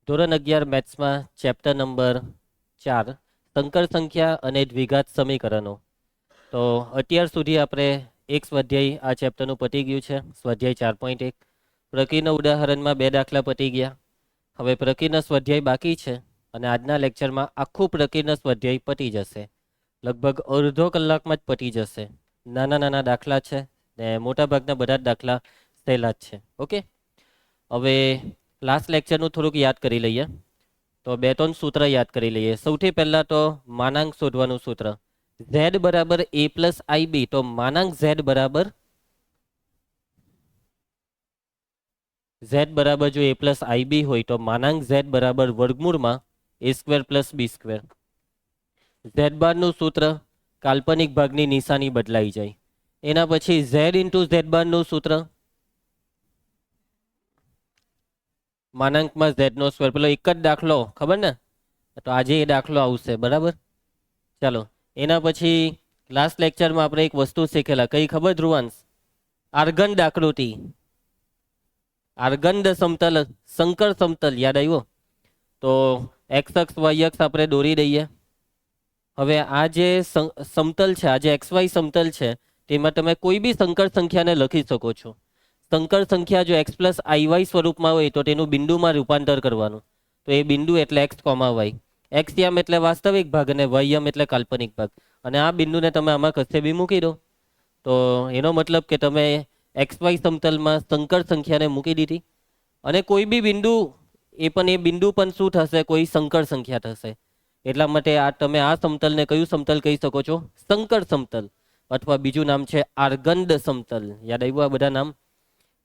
ધોરણ 11 મેથ્સમાં chapter number 4 સંકર સંખ્યા અને દ્વિઘાત સમીકરણો. તો અત્યાર સુધી આપણે એક સ્વાધ્યાય આ ચેપ્ટરનું પતી ગયું છે. સ્વાધ્યાય 4.1 પ્રકૃતિના ઉદાહરણમાં 2 દાખલા પતી ગયા. હવે પ્રકૃતિના સ્વાધ્યાય બાકી છે અને આજના લેક્ચરમાં આખું પ્રકૃતિના સ્વાધ્યાય પતી જશે. લગભગ અડધો કલાકમાં જ પતી જશે. નાના નાના દાખલા છે ને મોટાભાગના બધા જ દાખલા સહેલા જ છે. ઓકે, હવે લાસ્ટ લેક્ચરનું થોડુંક યાદ કરી લઈએ. તો 2-3 સૂત્ર યાદ કરી લઈએ. સૌથી પહેલાં તો માનાંક શોધવાનું સૂત્ર z બરાબર a પ્લસ IB. તો માનાંક z બરાબર જો a પ્લસ IB હોય તો માનાંક z બરાબર વર્ગમૂળમાં a square plus b square. z બારનું સૂત્ર કાલ્પનિક ભાગની નિશાની બદલાઈ જાય. એના પછી z ઇન્ટુ z બારનું સૂત્ર માનાંકમાં z નો સ્ક્વેર. પેલો એક જ દાખલો ખબર ને, તો આજે એ દાખલો આવશે. બરાબર, ચાલો. એના પછી લાસ્ટ લેક્ચરમાં આપણે એક વસ્તુ શીખેલા, કઈ ખબર ધ્રુવાંશ? આર્ગન આકૃતિ, આર્ગન સમતલ, સંકર સમતલ યાદ આવ્યો? તો એક્સ અક્ષ વાય અક્ષ આપણે દોરી દઈએ. હવે આ જે સમતલ છે, આ જે XY સમતલ છે, તેમાં તમે કોઈ બી સંકર સંખ્યાને લખી શકો છો. સંકર સંખ્યા જો x પ્લસ IY સ્વરૂપમાં હોય તો તેનું બિંદુમાં રૂપાંતર કરવાનું. તો એ બિંદુ એટલે x, y. x યામ એટલે વાસ્તવિક ભાગ અને y યામ એટલે કાલ્પનિક ભાગ. અને આ બિંદુને તમે આમાં કશે બી મૂકી દો તો એનો મતલબ કે તમે XY સમતલમાં સંકર સંખ્યાને મૂકી દીધી. અને કોઈ બી બિંદુ, એ બિંદુ પણ શું થશે? કોઈ સંકર સંખ્યા થશે. એટલા માટે આ તમે આ સમતલને કયું સમતલ કહી શકો છો? સંકર સમતલ, અથવા બીજું નામ છે આર્ગંડ સમતલ. યાદ આવ્યું આ બધા નામ?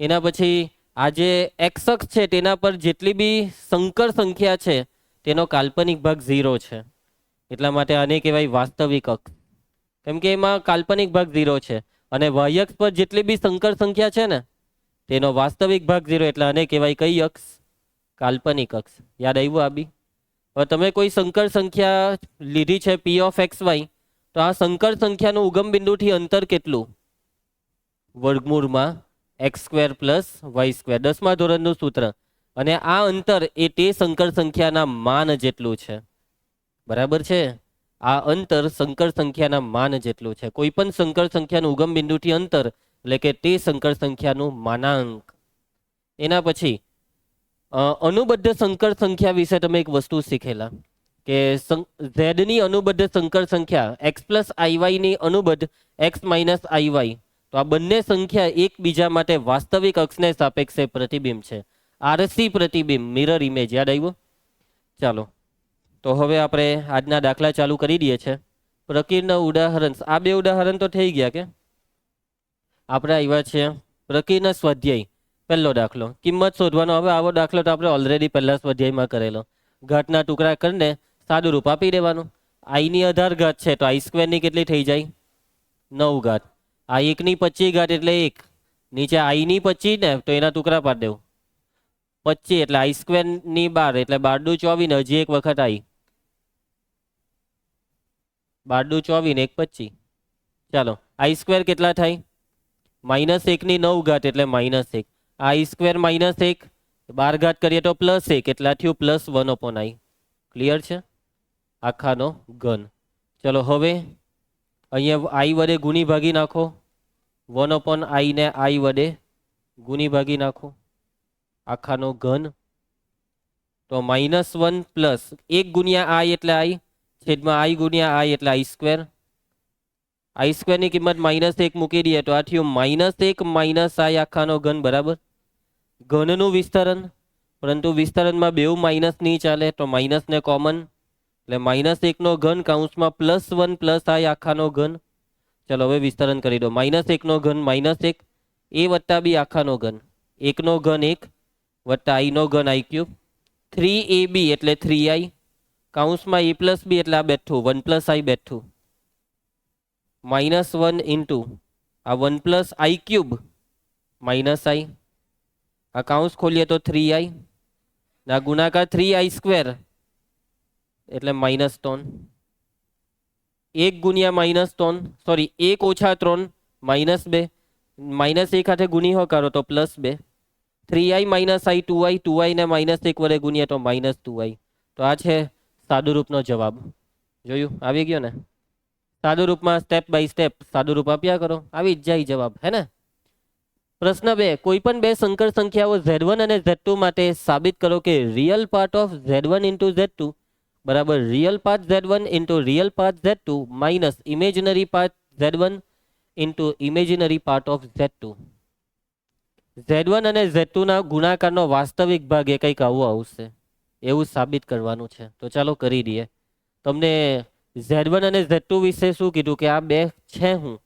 એના પછી આ જે એક્સ અક્ષ છે તેના પર જેટલી બી સંકર સંખ્યા છે તેનો કાલ્પનિક ભાગ 0 છે. એટલા માટે આને કહેવાય વાસ્તવિક અક્ષ, કેમ કે એમાં કાલ્પનિક ભાગ 0 છે. અને વાય અક્ષ પર જેટલી બી સંકર સંખ્યા છે ને તેનો વાસ્તવિક ભાગ 0, એટલે આને કહેવાય કઈ અક્ષ? કાલ્પનિક અક્ષ. યાદ આવ્યું આ બી? હવે તમે કોઈ સંકર સંખ્યા લીધી છે p ઓફ XY, તો આ સંકર સંખ્યાનું ઉગમ બિંદુથી અંતર કેટલું? વર્ગમૂળમાં x square plus y square. 10મા ધોરણનું સૂત્ર. અને આ અંતર એ તે સંકર સંખ્યાના માન જેટલું છે. બરાબર છે? આ અંતર સંકર સંખ્યાના માન જેટલું છે. કોઈ પણ સંકર સંખ્યાનું ઉગમ બિંદુથી અંતર એટલે કે તે સંકર સંખ્યાનું માનાંક. એના પછી અનુબદ્ધ સંકર સંખ્યા વિશે તમે એક વસ્તુ શીખેલા કે z ની અનુબદ્ધ સંકર સંખ્યા x પ્લસ IY ની અનુબદ્ધ x માઇનસ IY. તો આ બંને સંખ્યા એકબીજા માટે વાસ્તવિક અક્ષને સાપેક્ષે પ્રતિબિંબ છે. RC પ્રતિબિંબ, મિરર ઇમેજ. યાદ આવ્યું? ચાલો, તો હવે આપણે આજના દાખલા ચાલુ કરી દઈએ છે. પ્રકૃતિના ઉદાહરણ, આ બે ઉદાહરણ તો થઈ ગયા. કે આપણે આવ્યા છે પ્રકૃતિના સ્વાધ્યાય. પહેલો દાખલો, કિંમત શોધવાનો. હવે આવો દાખલો તો આપણે ઓલરેડી પહેલા સ્વાધ્યાયમાં કરેલો. ઘાટના ટુકડા કરીને સાદું રૂપ આપી દેવાનું. I ની 18 ઘાત છે તો I સ્ક્વેરની કેટલી થઈ જાય? 9 ઘાત. આ 1 ની 25 ઘાત એટલે 1. નીચે I ની 25 ને, તો એના ટુકડા પાડી દેવું. 25 એટલે I સ્ક્વેરની 12 એટલે 12 દુ 24 ને હજી એક વખત I. 12 દુ 24 ને 1 25. ચાલો, I સ્ક્વેર કેટલા થાય? -1 ની 9 ઘાત એટલે -1. I સ્ક્વેર -1, 12 ઘાત કરીએ તો +1, એટલા થયું +1/I. ક્લિયર છે? આખાનો ઘન. ચલો, હવે અહીંયા I વડે ગુણી ભાગી નાખો. 1/I ને I વડે ગુણી ભાગી નાખો. આખાનો ઘન. તો -1 પ્લસ 1 ગુણ્યા I એટલે I, છેદમાં I ગુણ્યા I એટલે I સ્ક્વેર. I સ્ક્વેરની કિંમત -1 મૂકી દઈએ તો આ થયું -1 I આખાનો ઘન. બરાબર? ઘનનું વિસ્તરણ, પરંતુ વિસ્તરણમાં બેઉ માઇનસ નહીં ચાલે, તો માઇનસ ને કોમન એટલે -1 નો ઘન કૌંસમાં +1 પ્લસ I આખાનો ઘન. ચલો, હવે વિસ્તરણ કરી દો. -1 નો ઘન -1, a વત્તા b આખાનો ઘન. 1 નો ઘન 1 વત્તા I નો ઘન I ક્યુબ. 3ab એટલે 3I, કૌંસમાં a પ્લસ b એટલે આ બેઠું 1 પ્લસ I બેઠું. -1 ઇન્ટુ આ 1 plus I cube minus I. આ કૌંસ ખોલીએ તો 3I, ના ગુણાકાર 3I સ્ક્વેર એટલે -3. 1 ગુણ્યા -3, સોરી 1 ઓછા 3 -2. -1 હાથે ગુણી હકારો તો +2. 3i માઇનસ આઈ 2i ને -1 વડે ગુણીએ તો -2i. તો આ છે સાદુરૂપનો જવાબ. જોયું, આવી ગયો ને. સાદુરૂપમાં સ્ટેપ બાય સ્ટેપ સાદુરૂપ આપ્યા કરો, આવી જ જાય જવાબ, હે ને. પ્રશ્ન 2, કોઈ પણ બે સંકર સંખ્યાઓ z1 અને z2 માટે સાબિત કરો કે real part of z1 into z2 બરાબર real part z1 into real part z2 minus imaginary part z1 into imaginary part of z2. z1 અને z2 ના ગુણાકારનો વાસ્તવિક ભાગ એ કંઈક આવું આવશે, એવું સાબિત કરવાનું છે. તો ચાલો કરી દઈએ. તમને z1 અને z2 વિશે શું કીધું કે આ બે છે હું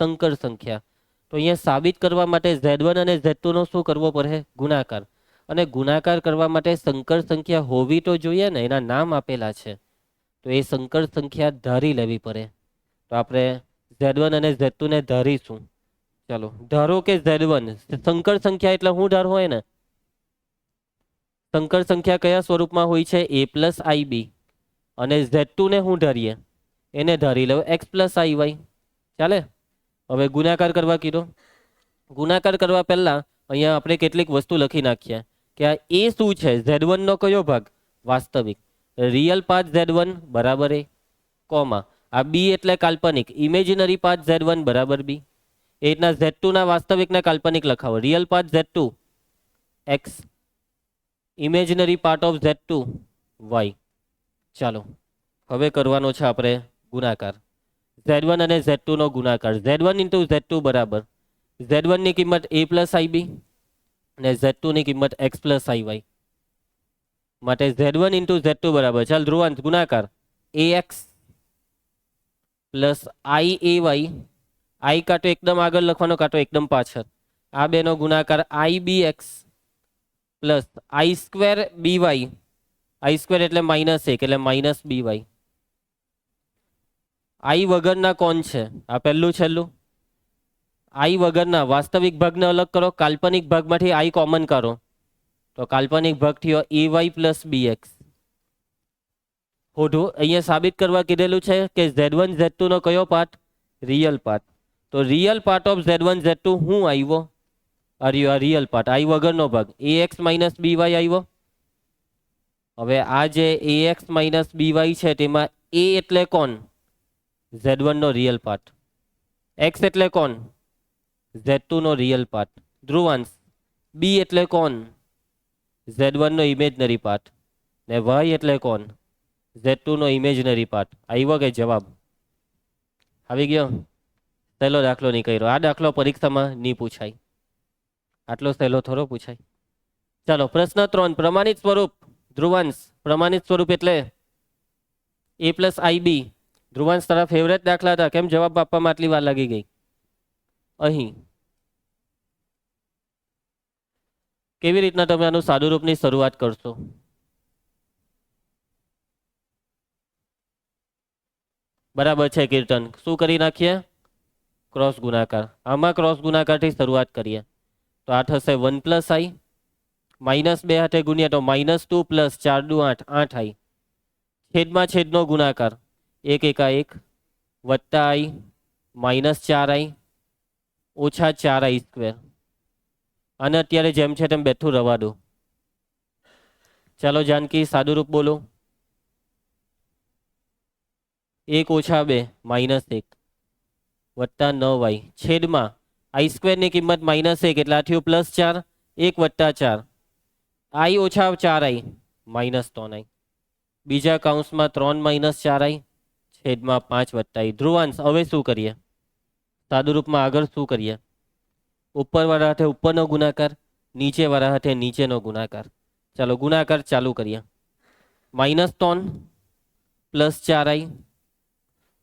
સંકર સંખ્યા. તો અહીંયા સાબિત કરવા માટે z1 અને z2 નો શું કરવો પડે? ગુણાકાર. અને ગુણાકાર કરવા માટે સંકર સંખ્યા હોવી તો જોઈએ ને, એના નામ આપેલા છે. તો એ સંકર સંખ્યા ધારી લેવી પડે. તો આપણે z1 અને z2 ને ધારીશું. ચાલો, ધારો કે z1 સંકર સંખ્યા એટલે હું ધાર હોય ને, સંકર સંખ્યા કયા સ્વરૂપમાં હોય છે? a plus ib. અને z2 ને હું ધારીએ, એને ધારી લો x પ્લસ iy. ચાલે. હવે ગુણાકાર કરવા કીધો. ગુણાકાર કરવા પહેલા અહીંયા આપણે કેટલીક વસ્તુ લખી નાખીએ કે આ એ શું છે? z1 નો કયો ભાગ? વાસ્તવિક. રિયલ પાર્ટ z1 બરાબર a, કોમા આ b એટલે કાલ્પનિક, ઇમેજિનરી પાર્ટ z1 બરાબર b. એ રીતના z2 ના વાસ્તવિક ને કાલ્પનિક લખાવો. Real part z2 x, imaginary part of z2 y. ચાલો, હવે કરવાનો છે આપણે ગુણાકાર. z1 અને z2 નો ગુણાકાર. z1 ઇન્ટુ z2 બરાબર z1 ની કિંમત a પ્લસ ib અને z2 ની કિંમત x પ્લસ iy. માટે z1 ઇન્ટુ z2 બરાબર, ચાલ ધ્રુવાંશ ગુણાકાર, ax પ્લસ iay. i કાંટો એકદમ આગળ લખવાનો, કાંટો એકદમ પાછળ. આ બેનો ગુણાકાર ibx plus i square by. i square એટલે -1 એટલે -by. i વગરના કોણ છે? આ પહેલું છેલ્લું. i વગરના વાસ્તવિક ભાગને અલગ કરો, કાલ્પનિક ભાગમાંથી i કોમન કરો તો કાલ્પનિક ભાગ થયો ay પ્લસ bx. હોઠું અહીંયા સાબિત કરવા કીધેલું છે કે z1 z2 નો કયો પાર્ટ? Real part. તો real part of z1 z2 હું આવ્યો? આ રિયલ પાર્ટ, i વગરનો ભાગ ax માઇનસ by આવ્યો. હવે આ જે ax માઇનસ by છે તેમાં a એટલે કોણ? z1 નો રિયલ પાર્ટ. x એટલે કોણ? z2 નો રિયલ પાર્ટ. ધ્રુવાંશ b એટલે કોણ? z1 નો ઇમેજનરી પાર્ટ. ને y એટલે કોણ? z2 નો ઇમેજનરી પાર્ટ. આવ્યો કે જવાબ? આવી ગયો? સહેલો દાખલો નહીં કર્યો. આ દાખલો પરીક્ષામાં નહીં પૂછાય, આટલો સહેલો થોડો પૂછાય. ચાલો, પ્રશ્ન 3, પ્રમાણિત સ્વરૂપ. ધ્રુવાંશ પ્રમાણિત સ્વરૂપ એટલે a પ્લસ ib. ધ્રુવાંશ તારા ફેવરેટ દાખલા હતા, કેમ જવાબ આપવામાં આટલી વાર લાગી ગઈ? અહીં કેવી રીતના તમે આનું સાદુરૂપની શરૂઆત કરશો? બરાબર છે કીર્તન, શું કરી નાખીએ? ક્રોસ ગુણાકાર. આમાં ક્રોસ ગુણાકારથી શરૂઆત કરીએ તો આ થશે 1 પ્લસ i, -2 હાથે ગુણ્યા તો -2 પ્લસ 4 દુ 8, 8i. છેદમાં છેદનો ગુણાકાર 1 એકા 1 વત્તા i -4i ઓછા 4i સ્ક્વેર. અને અત્યારે જેમ છે તેમ બેઠું રવા દો. ચાલો જાનકી સાદુરૂપ બોલો. 1 ઓછા 2 -1 વત્તા 9i છેદમાં i સ્ક્વેર ની કિંમત -1 એટલે આ થયું +4, 1 વત્તા 4 i ઓછા 4i -3i. બીજા કૌંસમાં 3 - 4i છેદમાં 5 વત્તા i. ધ્રુવાંશ હવે શું કરીએ? સાદુરૂપમાં આગળ શું કરીએ? ઉપરવાળા હાથે ઉપરનો ગુણાકાર, નીચેવાળા હાથે નીચેનો ગુણાકાર. ચાલો ગુણાકાર ચાલુ કરીએ. -3 પ્લસ 4i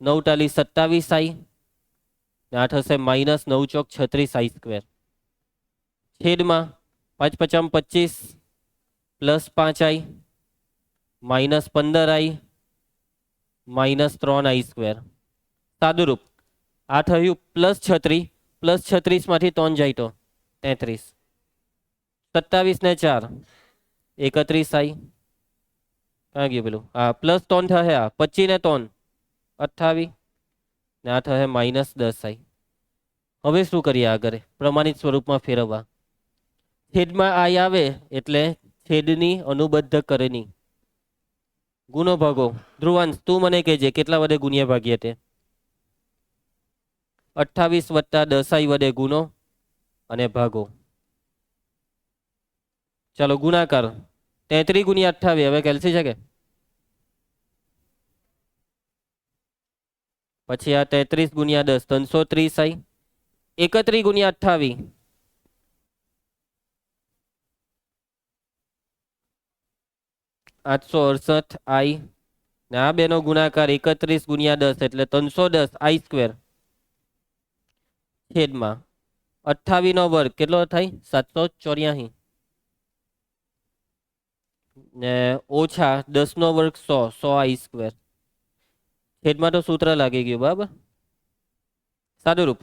9 ટાલી 27i આ થશે -9 ચોક 36i સ્ક્વેર. છેદમાં 5 પચામ 25 plus 5i -15i -3i square. સાદુરૂપ આ થયું +36, +36 માંથી 3 જાય તો 33, 27 ને 4 31i. ક્યાં ગયું પેલું? હા +3 થશે. આ 25 ને 3 28 ને આ થશે -10i. હવે શું કરીએ આગળ? પ્રમાણિત સ્વરૂપમાં ફેરવવા. છેદમાં આઈ આવે એટલે છેદની અનુબદ્ધ કરની ગુનો ભાગો. ધ્રુવાંશ તું મને કહેજે કેટલા વડે ગુણ્યા ભાગીએ તે? 28 વત્તા 10i વડે ગુનો અને ભાગો. ચાલો ગુણાકાર 33 ગુણ્યા 28. હવે કેલ્સી છે કે? પછી આ 33 ગુણ્યા 10 330i. 31 ગુણ્યા 28 868i. ને આ બેનો ગુણાકાર 31 ગુણ્યા 10 એટલે 310i સ્ક્વેર છેદમાં 28 નો વર્ગ કેટલો થાય? 784 ને ઓછા 10 નો વર્ગ 100i સ્ક્વેર છેદમાં તો સૂત્ર લાગી ગયું બરાબર. સાદુરૂપ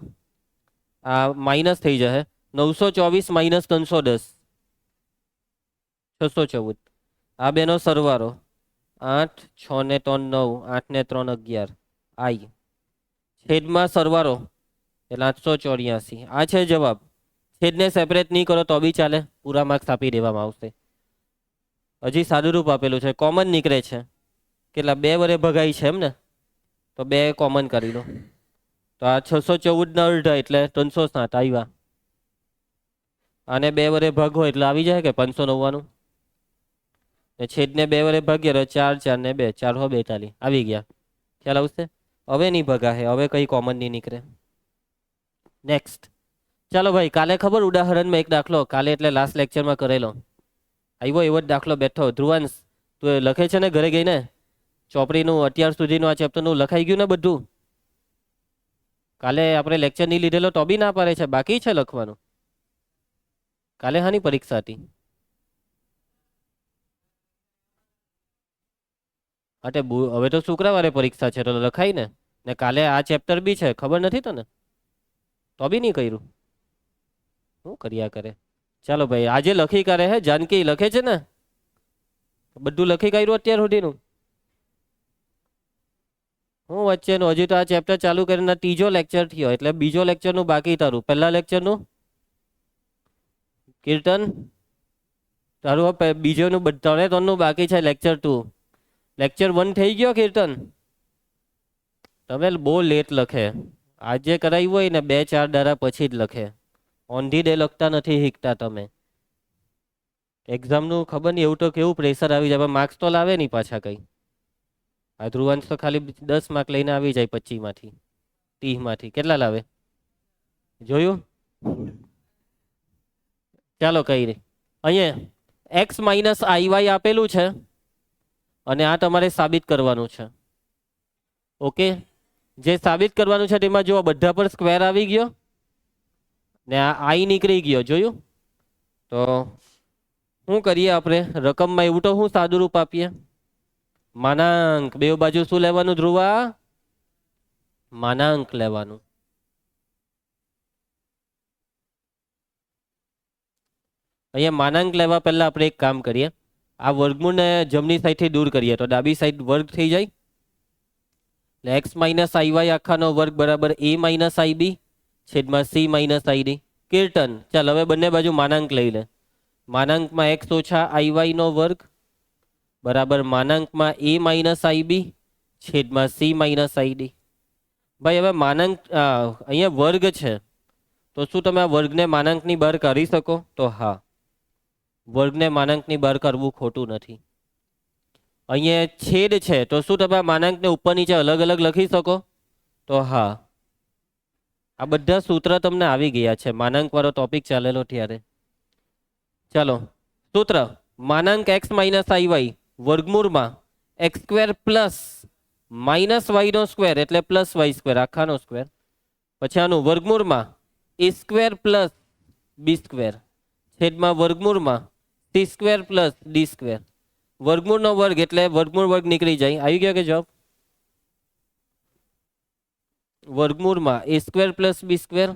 આ માઇનસ થઈ જશે. 924 માઇનસ 310 614. આ બેનો સરવાળો 8 6 ને 3 9 8 ને 3 11 આઈ છેદમાં સરવાળો એટલે 884. આ છે જવાબ. છેદને સેપરેટ નહીં કરો તો બી ચાલે, પૂરા માર્ક્સ આપી દેવામાં આવશે. હજી સાદુરૂપ આપેલું છે, કોમન નીકળે છે. કેટલા? 2 વડે ભગાઈ છે એમ ને, તો 2 કોમન કરી લો. તો આ 614 ના અડધા એટલે 307 આવ્યા. આને 2 વડે ભાગો એટલે આવી જાય કે 599. ને છેદને 2 વડે ભાગ્યા તો 4 4 ને 2 442 આવી ગયા. ખ્યાલ આવશે? હવે નહીં ભગા હે, હવે કઈ કોમન નહીં નીકળે. નેક્સ્ટ. ચાલો ભાઈ, કાલે ખબર ઉદાહરણમાં એક દાખલો કાલે એટલે લાસ્ટ લેક્ચરમાં કરેલો આવ્યો એવો જ દાખલો બેઠો. ધ્રુવાંશ તું લખે છે ને ઘરે ગઈને? ચોપડીનું અત્યાર સુધીનું આ ચેપ્ટરનું લખાઈ ગયું ને બધું? કાલે આપણે લેક્ચર નહીં લીધેલો તો બી ના પાડે છે, બાકી છે લખવાનું. કાલે હાની પરીક્ષા હતી? અટે હવે તો શુક્રવારે પરીક્ષા છે તો લખાય ને. ને કાલે આ ચેપ્ટર બી છે, ખબર નથી તને? તો બી નહીં કર્યું, શું કર્યા કરે? ચાલો ભાઈ, આજે લખી કરે હે. જાનકી લખે છે ને, બધું લખી કાઢ્યું અત્યાર સુધીનું. હું વચ્ચેનું હજી તો આ ચેપ્ટર ચાલુ કરીને 3જો લેક્ચર થયો, એટલે બીજો લેક્ચરનું બાકી તારું. પહેલા લેક્ચરનું કીર્તન તારું, બીજોનું 3 બાકી છે. લેક્ચર 2 લેક્ચર 1 થઈ ગયો કીર્તન. તમે બહુ લેટ લખે. આજે કરાવ્યું હોય ને 2-4 દાડા પછી જ લખે. ઓન ધી ડે લખતા નથી શીખતા તમે. એક્ઝામનું ખબર નહીં, એવું તો કેવું પ્રેશર આવી જાય, માર્ક્સ તો લાવે નહીં પાછા કંઈ. આ ધ્રુવાંશ તો ખાલી 10 માર્ક લઈને આવી જાય 25 માંથી 30 માંથી. કેટલા લાવે જોયું? ચાલો કઈ નહીં. અહીંયા એક્સ માઇનસ આઈ આપેલું છે અને આ તમારે સાબિત કરવાનું છે. ઓકે, જે સાબિત કરવાનું છે તેમાં જો બધા પર સ્ક્વેર આવી ગયો ને આ આઈ નીકળી ગયો. જોયું? તો શું કરીએ આપણે રકમમાં? એવું તો શું સાદુરૂપ આપીએ? માનાંક. બે બાજુ શું લેવાનું ધ્રુવા? માનાંક લેવાનું. અહીંયા માનાંક લેવા પહેલા આપણે એક કામ કરીએ. આ વર્ગમૂળને જમણી સાઈડથી દૂર કરીએ તો ડાબી સાઈડ વર્ગ થઈ જાય. એક્સ માઇનસ આઈ આખાનો વર્ગ બરાબર એ માઇનસ આઈ બી છેદમાં સી માઇનસ આઈ ડી. કીર્તન ચાલ હવે બંને બાજુ માનાંક લઈ લે. માનાંકમાં એક્સ ઓછા આઈ નો વર્ગ બરાબર માનાંકમાં એ માઇનસ આઈ બી છેદમાં સી માઇનસ આઈ ડી. ભાઈ હવે માનાંક અહીંયા વર્ગ છે તો શું તમે આ વર્ગને માનાંકની બહાર કાઢી શકો? તો હા, વર્ગને માનાંકની બહાર કાઢવું ખોટું નથી. અહીંયા છેદ છે તો શું તમે આ માનાંકને ઉપર નીચે અલગ અલગ લખી શકો? તો હા. આ બધા સૂત્ર તમને આવી ગયા છે માનાંક વાળો ટોપિક ચાલેલો ત્યારે. ચાલો સૂત્ર માનાંક એક્સ માઇનસ આઈ વાય વર્ગમૂળમાં x square plus minus y નો સ્ક્વેર એટલે પ્લસ વાય સ્ક્વેર આખાનો સ્ક્વેર. પછી આનું વર્ગમૂળમાં a square plus b square છેદમાં વર્ગમૂળમાં c square plus d square. વર્ગમૂળનો વર્ગ એટલે વર્ગમૂળ વર્ગ નીકળી જાય. આવી ગયો કે જવાબ? વર્ગમૂળમાં a square plus b square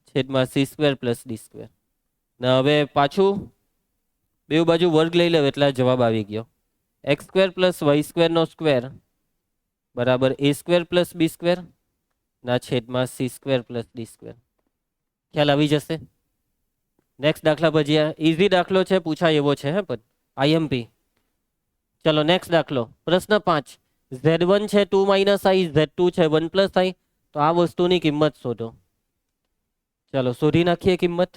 છેદમાં c square plus d square. ને હવે પાછું બે બાજુ વર્ગ લઈ લે એટલે જવાબ આવી ગયો. X square plus y square નો સ્ક્વેર બરાબર a square plus b square ના છેદમાં c square plus d square. ખ્યાલ આવી જશે? નેક્સ્ટ દાખલા ભજીયા ઇઝી દાખલો છે, પૂછાય એવો છે હે પણ આઈએમપી. ચલો નેક્સ્ટ દાખલો પ્રશ્ન 5. Z1 છે 2 માઇનસ આઈ, Z2 છે 1 પ્લસ આઈ. તો આ વસ્તુની કિંમત શોધો. ચલો શોધી નાખીએ કિંમત.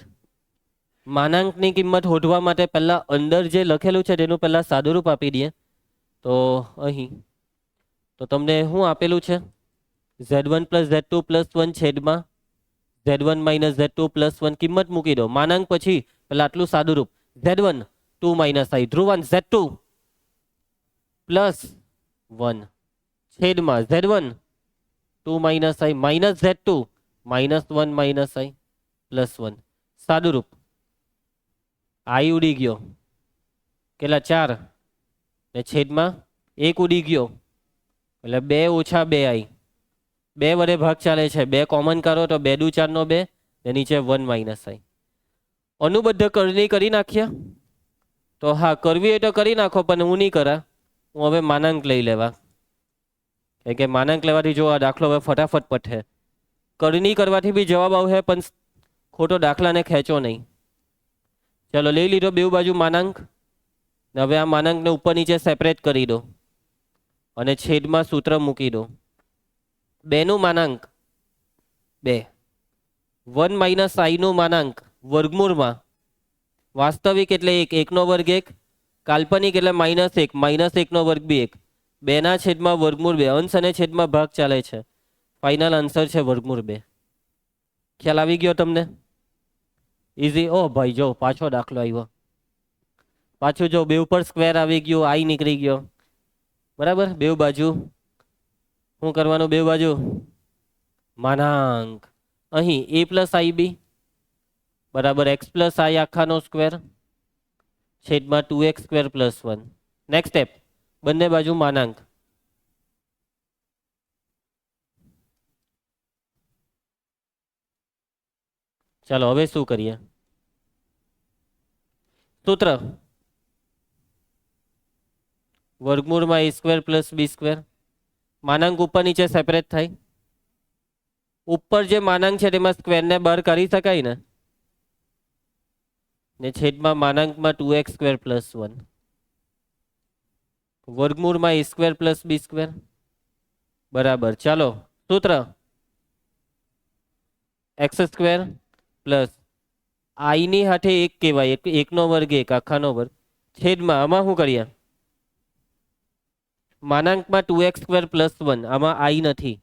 માનાંકની કિંમત શોધવા માટે પહેલા અંદર જે લખેલું છે તેનું પહેલા સાદુરૂપ આપી દઈએ. તો અહીં તો તમને શું આપેલું છે? Z1 પ્લસ Z2 પ્લસ 1 છેદમાં Z1 માઇનસ Z2 પ્લસ 1 કિંમત મૂકી દો. માનાંક પછી પહેલા આટલું સાદુરૂપ Z1 2 માઇનસ આઈ, ધ્રુવાંશ Z2 પ્લસ 1 છેદમાં Z1 2 માઇનસ આઈ માઇનસ Z2 માઇનસ 1 માઇનસ આઈ પ્લસ 1. સાદુરૂપ આઈ ઉડી ગયો, કેટલા 4 ને છેદમાં 1 ઉડી ગયો એટલે 2 ઓછા 2 આઈ. 2 વડે ભાગ ચાલે છે, 2 કોમન કરો તો 2 દુ 4 નો 2 ને નીચે 1 માઇનસ આઈ. અનુબદ્ધ કરણી કરી નાખ્યા. તો હા કરવી હોય તો કરી નાખો, પણ હું નહીં કરા. હું હવે માનાંક લઈ લેવા, કે માનાંક લેવાથી જો આ દાખલો હવે ફટાફટ પઠે. કરણી કરવાથી બી જવાબ આવશે, પણ ખોટો દાખલાને ખેંચો નહીં. ચલો લઈ લીધો બે બાજુ માનાંક. હવે આ માનાંકને ઉપર નીચે સેપરેટ કરી દો અને છેદમાં સૂત્ર મૂકી દો. 2 નું માનાંક 2, 1 માઇનસ આઈ નું માનાંક વર્ગમૂળમાં વાસ્તવિક એટલે 1, 1 નો વર્ગ 1, કાલ્પનિક એટલે -1, -1 નો વર્ગ બી 1. 2 ના છેદમાં વર્ગમૂળ 2, અંશ અને છેદમાં ભાગ ચાલે છે. ફાઇનલ આન્સર છે વર્ગમૂળ 2. ખ્યાલ આવી ગયો તમને? ઇઝી. ઓ ભાઈ જો પાછો દાખલો આવ્યો. પાછું જો બે ઉપર સ્ક્વેર આવી ગયો, આઈ નીકળી ગયો. બરાબર, બે બાજુ શું કરવાનું? બે બાજુ માનાંક. અહીં a પ્લસ આઈ બી બરાબર x પ્લસ આઈ આખાનો સ્ક્વેર છેદમાં 2x square plus 1. Next step, બંને બાજુ માનાંક. ચાલો હવે શું કરીએ? સૂત્ર વર્ગમૂળમાં a square plus b square. માનાંક ઉપર નીચે સેપરેટ થાય. ઉપર જે માનાંક છે તેમાં સ્ક્વેરને બહાર કાઢી શકાય ને છેદમાં માનાંકમાં 2x સ્ક્વેર પ્લસ 1 વર્ગમૂળમાં a square plus b square બરાબર. ચાલો સૂત્ર એક્સ સ્ક્વેર પ્લસ આઈ ની હાથે 1 કહેવાય, 1 નો વર્ગ 1 આખાનો વર્ગ છેદમાં આમાં શું કરીએ? માનાંકમાં 2x સ્ક્વેર પ્લસ 1, આમાં આઈ નથી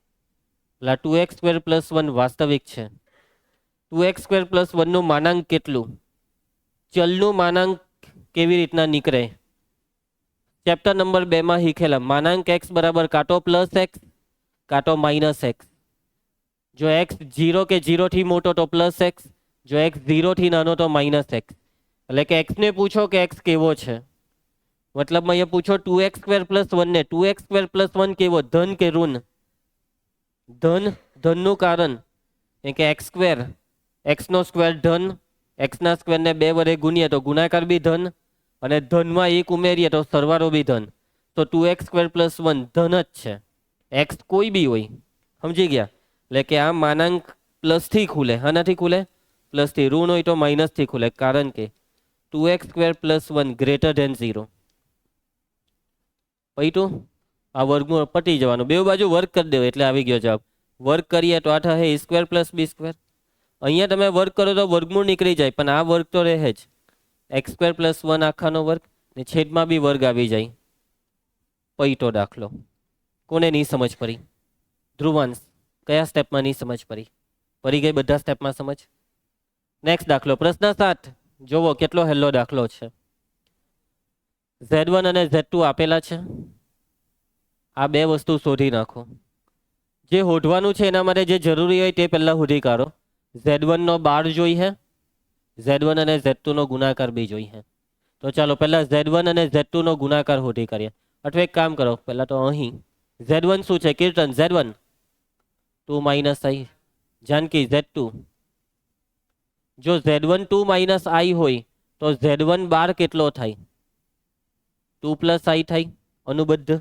એટલે 2x સ્ક્વેર પ્લસ 1 વાસ્તવિક છે. 2x સ્ક્વેર પ્લસ 1 નું માનાંક કેટલું? ચલનું માનાંક કેવી રીતના નીકળે? ચેપ્ટર નંબર 2 માં શીખેલા. માનાંક x બરાબર કાંટો પ્લસ એક્સ કાંટો માઇનસ એક્સ. જો x 0 કે 0 થી મોટો તો પ્લસ એક્સ, જો x 0 થી નાનો તો માઇનસ એક્સ. એટલે કે x ને પૂછો કે x કેવો છે, મતલબ અહીંયા પૂછો 2x સ્ક્વેર પ્લસ 1 ને 2x સ્ક્વેર પ્લસ 1 કેવો, ધન કે ઋણ? ધન. ધનનું કારણ કે x સ્ક્વેર, x નો સ્ક્વેર ધન, x ના સ્ક્વેર ને 2 વડે ગુણીએ તો ગુણાકાર બી ધન, અને ધનમાં 1 ઉમેરીએ તો સરવાળો બી ધન. તો 2x સ્ક્વેર પ્લસ 1 ધન જ છે. x કોઈ બી હોય, સમજી ગયા? એટલે કે આ માનાંક પ્લસ થી ખુલે. આનાથી ખુલે પ્લસ થી. ઋણ હોય તો માઇનસ થી ખુલે, કારણ કે 2x square plus 1 greater than 0. પૈટું આ વર્ગમૂળ પટી જવાનું. બે બાજુ વર્ક કરી દેવો એટલે આવી ગયો જવાબ. વર્ક કરીએ તો આ થશે a square plus b square. અહીંયા તમે વર્ક કરો તો વર્ગમૂળ નીકળી જાય, પણ આ વર્ગ તો રહે જ. એક્સ સ્ક્વેર પ્લસ 1 આખાનો વર્ગ ને છેદમાં બી વર્ગ આવી જાય. પૈટો દાખલો. કોને નહીં સમજ પડી? ધ્રુવાંશ કયા સ્ટેપમાં નહીં સમજ પડી? પડી ગઈ બધા સ્ટેપમાં સમજ? નેક્સ્ટ દાખલો પ્રશ્ન 7. જોવો કેટલો હેલ્લો દાખલો છે. Z1 અને Z2 આપેલા છે. આ બે વસ્તુ શોધી નાખો. જે શોધવાનું છે એના માટે જે જરૂરી હોય તે પહેલા શોધી કાઢો. Z1 નો 12 જોઈએ, Z1 અને Z2 નો ગુણાકાર બી જોઈએ. તો ચાલો પહેલા Z1 અને Z2 નો ગુણાકાર શોધી કાઢીએ. અથવા એક કામ કરો, પહેલા તો અહીં Z1 શું છે? કીર્તન Z1 2 માઇનસ આઈ, જાનકી Z2. જો Z1 2 માઇનસ આઈ હોય તો Z1 12 કેટલો થાય? 2 પ્લસ આઈ થાય. અનુબદ્ધ.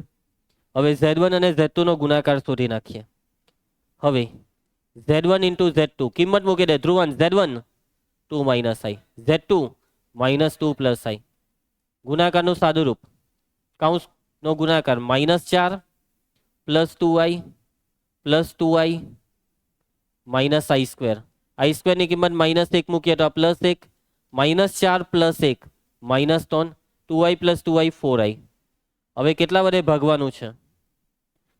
હવે Z1 અને Z2 નો ગુણાકાર શોધી નાખીએ. હવે Z1 ઇન્ટુ Z2 કિંમત મૂકી દે. ધ્રુવાંશ Z1 2 માઇનસ આઈ, Z2 -2 પ્લસ આઈ. ગુણાકારનું સાદું રૂપ, કૌંસનો ગુણાકાર -4 plus 2i plus 2i minus i square. I સ્ક્વેરની કિંમત -1 મૂકીએ તો આ +1, -4 plus 1 -3, 2i plus 2i 4i. હવે કેટલા વડે ભાગવાનું છે?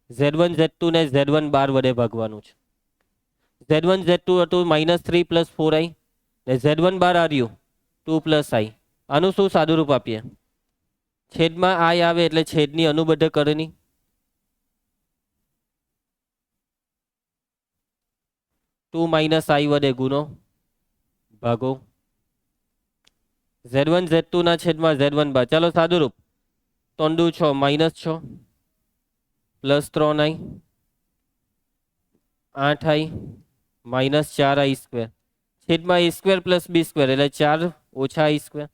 Z1 Z2 ને Z1 બાર વડે ભાગવાનું છે. Z1 Z2 હતું -3 પ્લસ 4i ને Z1 બાર આવ્યું 2 પ્લસ i. આનું શું સાદું રૂપ આપીએ? છેદમાં i આવે એટલે છેદની અનુબદ્ધ કરણી, 2 માઇનસ i વડે ગુનો ભાગો Z1 Z2 ના છેદમાં Z1 બાર. ચાલો સાદું રૂપ, 3 દુ 6 -6 plus 3i 8i -4i square છેદમાં a square plus b square એટલે 4 ઓછા i square,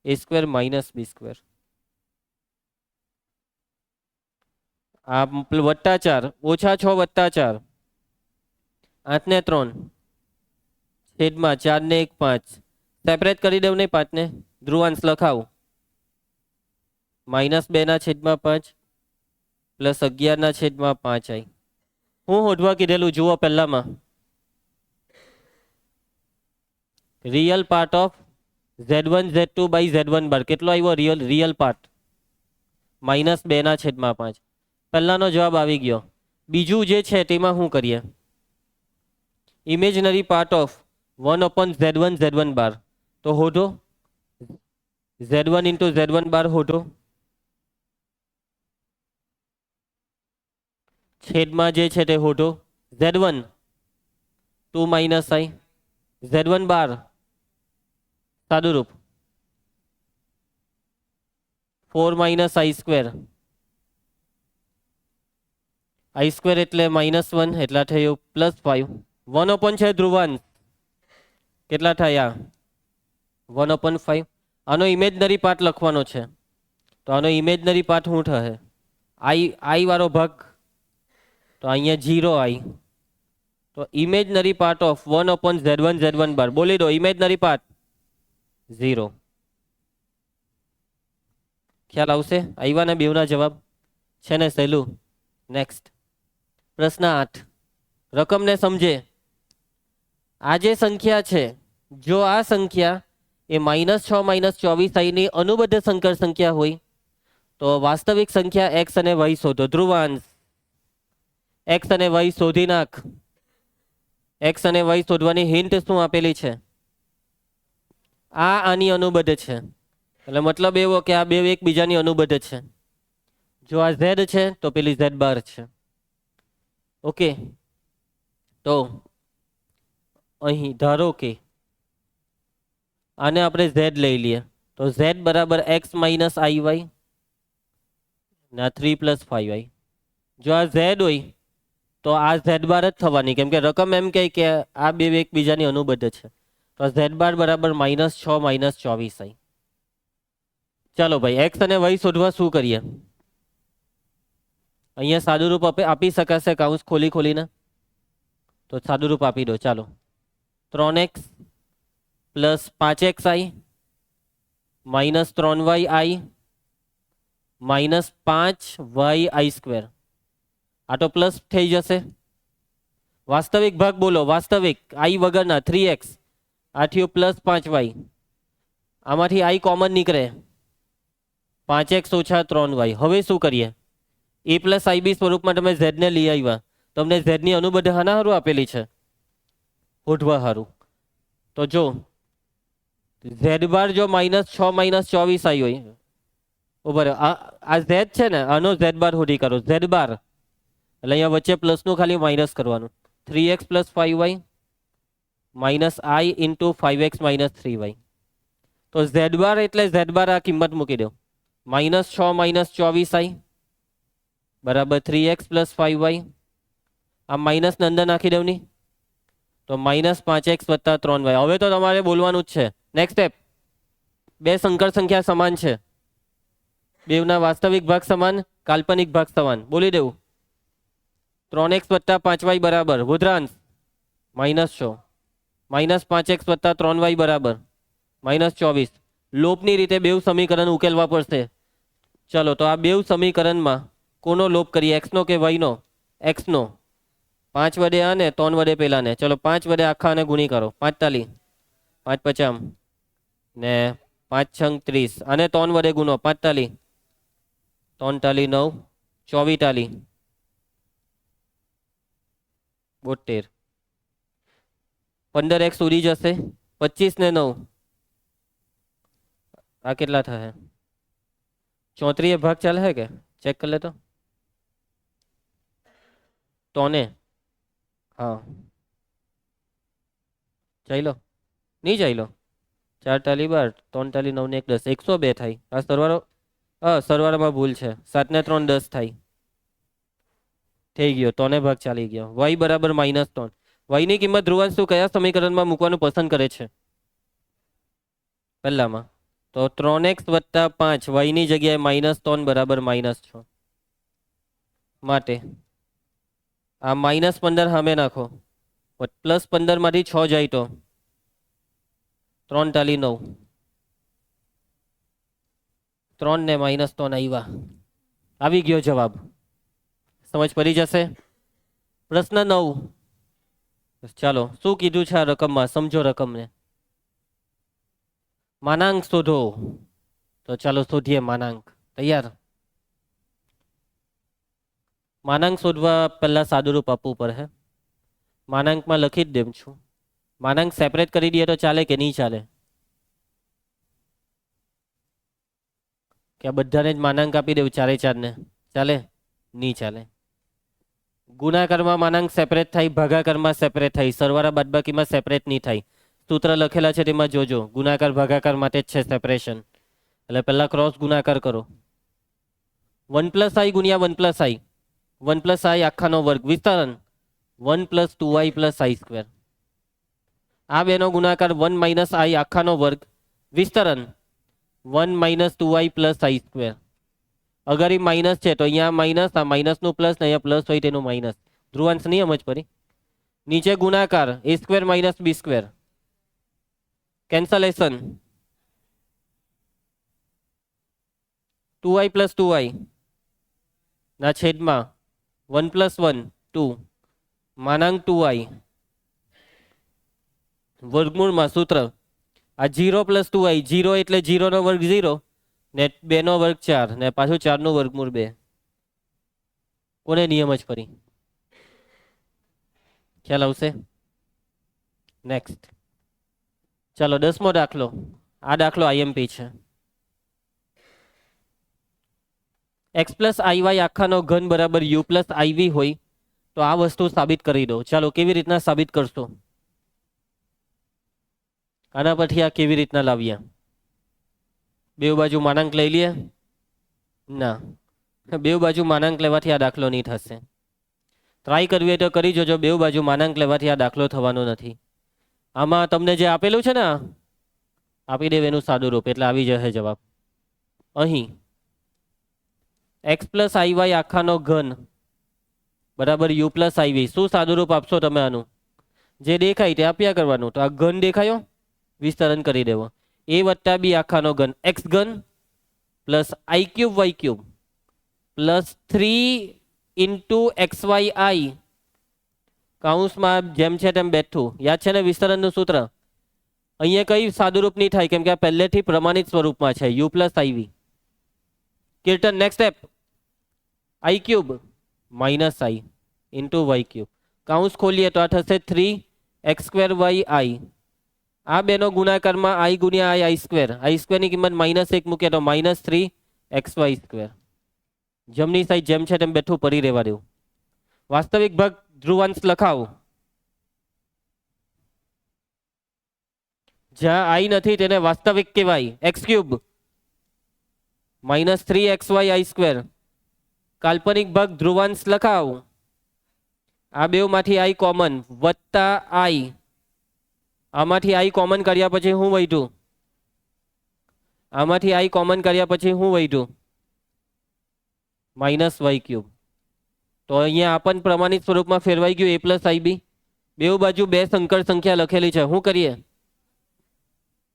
a square minus b square. આ +4 ઓછા 6 વત્તા 4 8 ને 3 છેદમાં 4 ને 1 5. સેપરેટ કરી દઉં નહીં 5 ને, ધ્રુવાંશ લખાવું -2 ના છેદમાં 5 પ્લસ 11 ના છેદમાં 5i. હું શોધવા કીધેલું જુઓ પહેલામાં, real part of Z1 Z2 by Z1 bar. કેટલો આવ્યો રિયલ પાર્ટ? -2 ના છેદમાં 5. પહેલાનો જવાબ આવી ગયો. બીજું જે છે તેમાં શું કરીએ? Imaginary part of 1/Z1 Z1 બાર. તો શોધો Z1 ઇન્ટુ Z1 બાર શોધો. છેદમાં જે છે તે શોધો. Z1 2 માઇનસ i, Z1 બાર સાદું રૂપ 4 minus i square. i square એટલે -1 એટલા થયું +5. 1/, છે ધ્રુવાંશ, કેટલા થયા 1/5. આનો ઇમેજનરી પાર્ટ લખવાનો છે, તો આનો ઇમેજનરી પાર્ટ શું થશે? i વાળો ભાગ, તો અહીંયા 0i. તો imaginary part of 1/Z1 Z1 બાર. બોલી દો ઇમેજનરી પાર્ટ 0. ખ્યાલ આવશે? આવ્યા ને બેવના જવાબ છે ને સહેલું. નેક્સ્ટ પ્રશ્ન 8. રકમને સમજે. આ જે સંખ્યા છે, જો આ સંખ્યા એ -6 -24i ની અનુબદ્ધ સંકર સંખ્યા હોય તો વાસ્તવિક સંખ્યા x અને y શોધો. ધ્રુવાંશ x અને y શોધી નાખ. x અને y શોધવાની હિન્ટ શું આપેલી છે? આની અનુબદ્ધ છે, એટલે મતલબ એવો કે આ બે એકબીજાની અનુબદ્ધ છે. જો આ z છે તો પેલી z બાર છે. ઓકે, તો અહીં ધારો કે આને આપણે z લઈ લઈએ, તો z બરાબર x માઇનસ iy ના 3 + 5i. જો આ z હોય તો આ z બાર જ થવાની, કેમ કે રકમ એમ કહે કે આ બે એકબીજાની અનુબદ્ધ છે. તો z બાર બરાબર -6 -24i. ચાલો ભાઈ, x અને y શોધવા શું કરીએ? અહીંયા સાદું રૂપ આપી શકાશે કૌંસ ખોલી ખોલીને? તો સાદું રૂપ આપી દો. ચાલો, 3x plus 5xi minus 3yi minus 5yi square. આ તો પ્લસ થઈ જશે. વાસ્તવિક ભાગ બોલો, વાસ્તવિક i વગરના 3x. આ થયું પ્લસ 5y. આમાંથી i કોમન નીકળે, 5x ઓછા 3y. હવે શું કરીએ? a પ્લસ ib સ્વરૂપમાં તમે z ને લઈ આવ્યા, તમને z ની અનુબદ્ધ હાના હારું આપેલી છે? શોધવા હારું. તો જો z બાર જો -6 -24i હોય, બરાબર, આ z છે ને, આનો z બાર શોધી કાઢો. z બાર એટલે અહીંયા વચ્ચે પ્લસનું ખાલી માઇનસ કરવાનું. 3x + 5y minus i into 5x - 3y. તો z બાર એટલે z બાર આ કિંમત મૂકી દો, -6 -24i બરાબર 3x + 5y. આ માઇનસ ને અંદર નાખી દઉં ની, તો -5x + 3y. હવે તો તમારે બોલવાનું જ છે. નેક્સ્ટ સ્ટેપ, બે સંકર સંખ્યા સમાન છે, બેવના વાસ્તવિક ભાગ સમાન, કાલ્પનિક ભાગ સમાન. બોલી દેવું, 3x + 5y બરાબર, વૃદ્ધાંશ -6 -5x વત્તા 3y બરાબર -24. લોપની રીતે બેવ સમીકરણ ઉકેલવા પડશે. ચલો તો આ બેવ સમીકરણમાં કોનો લોપ કરીએ, એક્સનો કે વાયનો? એક્સનો. 5 વડે આને 3 વડે પેલાને. ચલો 5 વડે આખા અને ગુણી કરો. 5 તાલી 5 50 ને 5 છંગ 30 અને 3 વડે ગુનો. 5 તાલી 3 તાલી 9 24 તાલી 72. 15x ઉડી જશે. 25 ને 9 આ કેટલા થશે? 34 એ ભાગ ચાલે હે કે ચેક કરી લે તો. તોને હા ચાઈ લો નહીં ચાઈ લો. 4 તાલી 12 3 તાલી 9 ને 1 10 102 થાય. આ સરવાળો સરવાળામાં ભૂલ છે. 7 ને 3 10 થાય. થઈ ગયો. તોને ભાગ ચાલી ગયો. y બરાબર -3. y ની કિંમત ધ્રુવાંશ કયા સમીકરણમાં મૂકવાનું પસંદ કરે છે? પહેલામાં. તો 3x વત્તા 5 y ની જગ્યાએ -3 બરાબર -6. માટે આ -15 સામે નાખો. +15 માંથી 6 જાય તો 3 તાલી 9 3 ને -3 આવી ગયો જવાબ. સમજ પડી જશે. પ્રશ્ન 9. ચાલો શું કીધું છે આ રકમમાં? સમજો રકમને. માનાંક શોધો. તો ચાલો શોધીએ માનાંક. તૈયાર? માનાંક શોધવા પહેલા સાદુરૂપ આપવું પડે. માનાંકમાં લખી જ દેમ છું. માનાંક સેપરેટ કરી દઈએ તો ચાલે કે નહીં ચાલે? કે આ બધાને જ માનાંક આપી દેવું 4 ને? ચાલે? નહીં ચાલે. ગુણાકારમાં માનાંક સેપરેટ થાય, ભાગાકારમાં સેપરેટ થાય, સરવાળા બાદબાકીમાં સેપરેટ નહીં થાય. સૂત્ર લખેલા છે તેમાં જોજો. ગુણાકાર ભાગાકાર માટે જ છે સેપરેશન. એટલે પહેલા ક્રોસ ગુણાકાર કરો. 1 + i ગુણ્યા 1 + i 1 + i આખાનો વર્ગ વિસ્તરણ 1 + 2i + i². આ બેનો ગુણાકાર 1 - i આખાનો વર્ગ વિસ્તરણ 1 - 2i + i². અગર એ માઇનસ છે તો અહીંયા માઇનસ, આ માઇનસનું પ્લસ ને અહીંયા પ્લસ હોય તેનું માઇનસ. ધ્રુવાંશ નહીં સમજ પડી. નીચે ગુણાકાર a² - b². Cancellation 2i + 2i ના છેદમાં 1 + 1 2 માનાંક 2i વર્ગમૂળમાં સૂત્ર આ 0 + 2i 0 એટલે 0 નો વર્ગ 0 ને 2 નો વર્ગ 4 ને પાછું 4 નું વર્ગમૂળ 2. કોને નિયમ જ ફરી ખ્યાલ આવશે? નેક્સ્ટ. ચાલો 10મો દાખલો. આ દાખલો IMP છે. x + iy આખાનો ઘન બરાબર u + iv હોય તો આ વસ્તુ સાબિત કરી દો. ચાલો કેવી રીતના સાબિત કરશો? આના પરથી આ કેવી રીતના લાવ્યા? બે બાજુ માનાંક લઈ લઈએ? ના, બે બાજુ માનાંક લેવાથી આ દાખલો નહીં થશે. ટ્રાય કરવી હોય તો કરી જોજો. બે બાજુ માનાંક લેવાથી આ દાખલો થવાનો નથી. આમાં તમને જે આપેલું છે ને આપી દેવ એનું સાદું રૂપ એટલે આવી જશે જવાબ. અહીં x + iy આખાનો ઘન બરાબર u + iv. શું સાદું રૂપ આપશો તમે આનું? જે દેખાય તે આપ્યા કરવાનું. તો આ ઘન દેખાયો, વિસ્તરણ કરી દેવો. a + b આખાનો ઘન x³ + i³ y³ + 3 × xyi કૌંસમાં જેમ છે તેમ બેઠું. યાદ છે ને વિસ્તરણનું સૂત્ર? અહીંયા કઈ સાદુરૂપ નહીં થાય કેમ કે આ પહેલેથી પ્રમાણિત સ્વરૂપમાં છે u + iv. Kirtan next step. i³ - i × y³. કૌંસ ખોલીએ તો આ થશે 3x²y i. આ બેનો ગુણાકારમાં i ગુણ્યા i² i² ની કિંમત -1 મૂકીએ તો -3xy². જમણી સાઈડ જેમ છે તેમ બેઠું પડી રહેવા દેવું. વાસ્તવિક ભાગ ધ્રુવાંશ લખાવો. જ્યાં i નથી તેને વાસ્તવિક કહેવાય. x³ -3xyi². કાલ્પનિક ભાગ ધ્રુવાંશ લખાવો. આ બેમાંથી i કોમન વત્તા i. આમાંથી i કોમન કર્યા પછી હું વધ્યું? આમાંથી i કોમન કર્યા પછી હું વધ્યું? -y³. તો અહીંયા આપણ પ્રમાણિત સ્વરૂપમાં ફેરવાઈ ગયું a + ib. બેઉ બાજુ બે સંકર સંખ્યા લખેલી છે, શું કરીએ?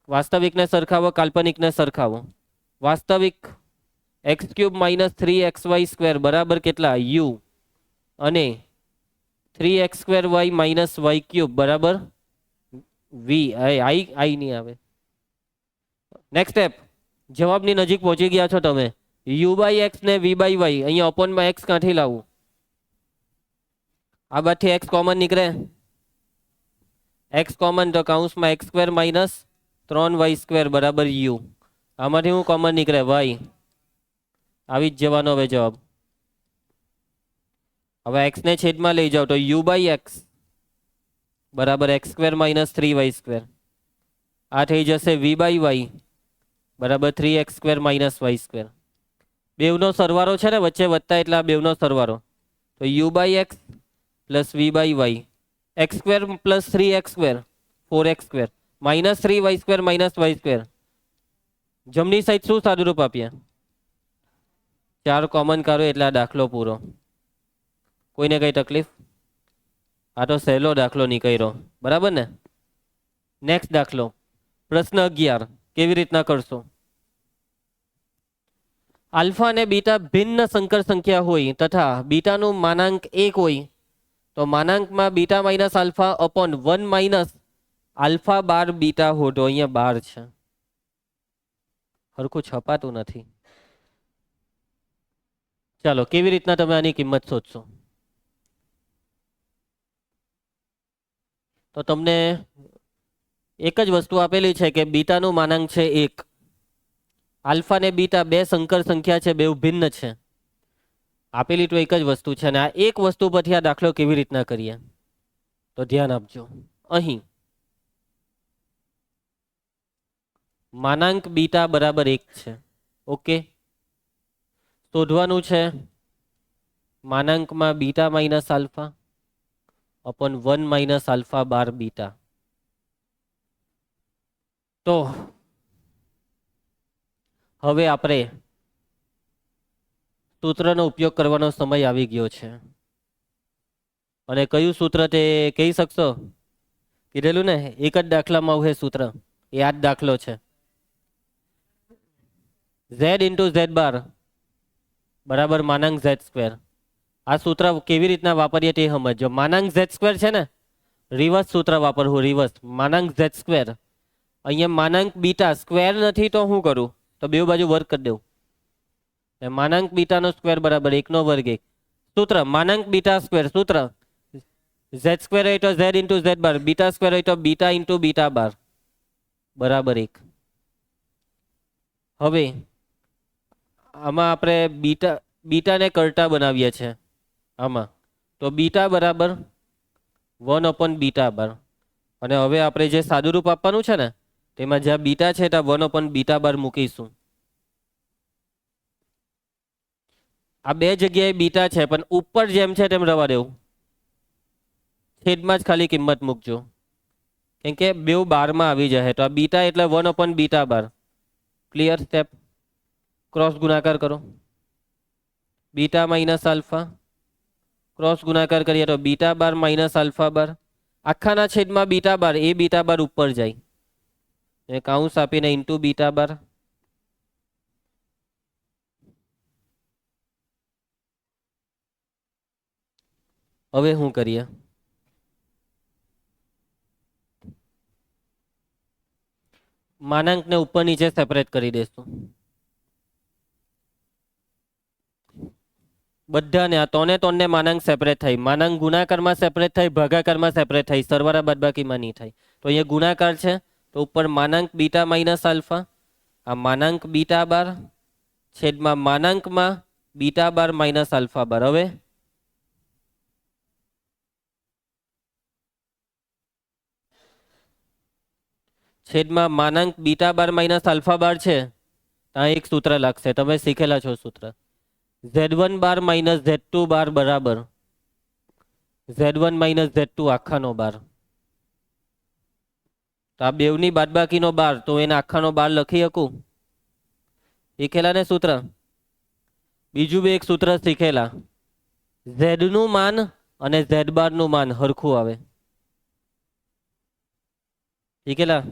વાસ્તવિકને સરખાવો, કાલ્પનિકને સરખાવો. વાસ્તવિક x³ - 3xy² બરાબર કેટલા? u. અને 3x² y - y³ બરાબર v. આઈ નહીં આવે. નેક્સ્ટ સ્ટેપ, જવાબની નજીક પહોંચી ગયા છો તમે. u/x ને v/y, અહીંયા અપોનમાં x કાંઠી લાવું. આ બાદથી x કોમન નીકળે. x કોમન તો કૌંસમાં x² - 3y² બરાબર u. આમાંથી હું કોમન નીકળે? y. આવી જ જવાનો હવે જવાબ. હવે x ને છેદમાં લઈ જાઓ તો u/x બરાબર x² - 3y². આ થઈ જશે v/y બરાબર 3x² - y². બેવનો સરવાળો છે ને વચ્ચે વત્તા, એટલે આ બેવનો સરવાળો. તો u/x plus v/y x² plus 3x², 4x², -3y² - y². જમણી સાઈડ શું સાદુરૂપ આપીએ? 4 કોમન કાઢો એટલે આ દાખલો પૂરો. કોઈને કઈ તકલીફ? આ તો સહેલો દાખલો નીકળ્યો, બરાબર ને? નેક્સ્ટ દાખલો, પ્રશ્ન 11. કેવી રીતના કરશો? આલ્ફા અને બીટા ભિન્ન સંકર સંખ્યા હોય તથા બીટાનું માનાંક 1 હોય તો માનાંકમાં beta minus alpha upon 1 minus alpha bar beta હોતો. અહીંયા 12 છે, હરખું છપાતું નથી. ચાલો, કેવી રીતના તમે આની કિંમત શોધશો? તો તમને એક જ વસ્તુ આપેલી છે કે બીટાનું માનાંક છે 1. આલ્ફા ને બીટા બે સંકર સંખ્યા છે, બે ભિન્ન છે. આપેલી તો એક જ વસ્તુ છે, અને આ એક વસ્તુ પરથી આ દાખલો કેવી રીતના કરીએ તો ધ્યાન આપજો. અહીં માનાંક બીટા બરાબર 1 છે. ઓકે, શોધવાનું છે માનાંકમાં beta minus alpha upon 1 minus alpha bar beta. તો હવે આપણે સૂત્રનો ઉપયોગ કરવાનો સમય આવી ગયો છે. અને કયું સૂત્ર તે કહી શકશો? કીધેલું ને એક જ દાખલામાં આવું સૂત્ર, એ આ જ દાખલો છે. z ઇન્ટુ z બાર બરાબર માનાંક z². આ સૂત્ર કેવી રીતના વાપરીએ તે સમજો. માનાંક z² છે ને, રિવર્સ સૂત્ર વાપરવું. રિવર્સ માનાંક z². અહીંયા માનાંક બીટા સ્ક્વેર નથી તો શું કરું? તો બે બાજુ વર્ગ કરી દઉં. માનાંક બીટાનો સ્ક્વેર બરાબર 1 નો વર્ગ 1. સૂત્ર માનાંક બીટા સ્ક્વેર. સૂત્ર z² હોય તો z ઇન્ટુ z બાર, બીટા સ્ક્વેર હોય તો બીટા ઇન્ટુ બીટા બાર બરાબર 1. હવે આમાં આપણે બીટાને કરતા બનાવીએ છીએ આમાં, તો બીટા બરાબર 1 અપોન બીટા બાર. અને હવે આપણે જે સાદુરૂપ આપવાનું છે ને, તેમાં જ્યાં બીટા છે ત્યાં 1 અપોન બીટા બાર મૂકીશું. આ બે જગ્યાએ બીટા છે, પણ ઉપર જેમ છે તેમ રવા દેવું. છેદમાં જ ખાલી કિંમત મૂકજો, કેમ કે બે 12માં આવી જાય. તો આ બીટા એટલે 1 અપોન બીટા બાર. ક્લિયર? સ્ટેપ ક્રોસ ગુણાકાર કરો. બીટા માઇનસ આલ્ફા ક્રોસ ગુણાકાર કરીએ તો બીટા બાર માઇનસ આલ્ફા બાર. આખાના છેદમાં બીટા બાર, એ બીટા બાર ઉપર જાય, કૌંસ આપીને ઇન્ટુ બીટા બાર. હવે શું કરીએ? માનાંકને ઉપર નીચે સેપરેટ કરી દઈશું બધાને. આ ત્રણે ત્રણને માનાંક સેપરેટ થાય. માનાંક ગુણાકારમાં સેપરેટ થાય, ભાગાકારમાં સેપરેટ થાય, સરવાળા બાદબાકીમાં નહીં થાય. તો અહીંયા ગુણાકાર છે તો ઉપર માનાંક બીટા માઇનસ આલ્ફા, આ માનાંક બીટા બાર છેદમાં માનાંકમાં બીટા બાર માઇનસ આલ્ફા બાર. હવે છેદમાં માનાંક બીટા બાર માઇનસ આલ્ફા બાર છે. ત્યાં એક સૂત્ર લાગશે, તમે શીખેલા છો સૂત્ર. z1 બાર માઇનસ z2 બાર બરાબર z1 માઇનસ z2 આખાનો બાર. તો આ બેવની બાદબાકીનો બાર, તો એને આખાનો બાર લખી શકું. શીખેલા ને સૂત્ર. બીજું બે એક સૂત્ર શીખેલા, z નું માન અને z બાર નું માન હરખું આવે. એ કેટલા?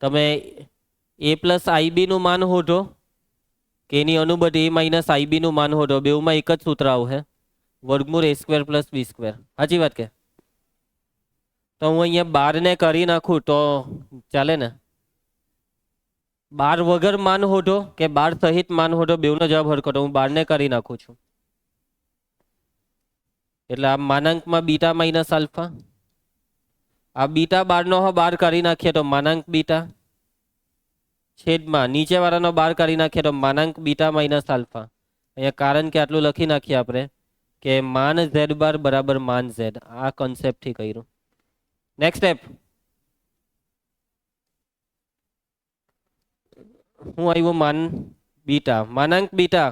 તમે a પ્લસ આઈબી નું માન શોધો કે એની અનુબદ a માઇનસ આઈબી નું માન શોધો, બેઉમાં એક જ સૂત્ર આવશે, વર્ગમૂળ a square plus b square. સાચી વાત કે? તો હું અહીંયા 12 ને કરી નાખું તો ચાલે ને? 12 વગર માન શોધો કે 12 સહિત માન શોધો, બેઉનો જવાબ હરખો. તો હું 12 ને કરી નાખું છું, એટલે આ માનાંકમાં બીટા માઇનસ આલ્ફા, આ બીટા 12 નો 12 કરી નાખીએ તો માનાંક બીટા, છેદમાં નીચે વાળાનો 12 કરી નાખીએ તો માનાંક બીટા માઇનસ આલ્ફા. અહીંયા કારણ કે આટલું લખી નાખીએ આપણે કે માન ઝેડ બાર બરાબર માન ઝેડ. આ કોન્સેપ્ટ થી કર્યું. નેક્સ્ટ સ્ટેપ હું આવ્યું? માન બીટા, માનાંક બીટા,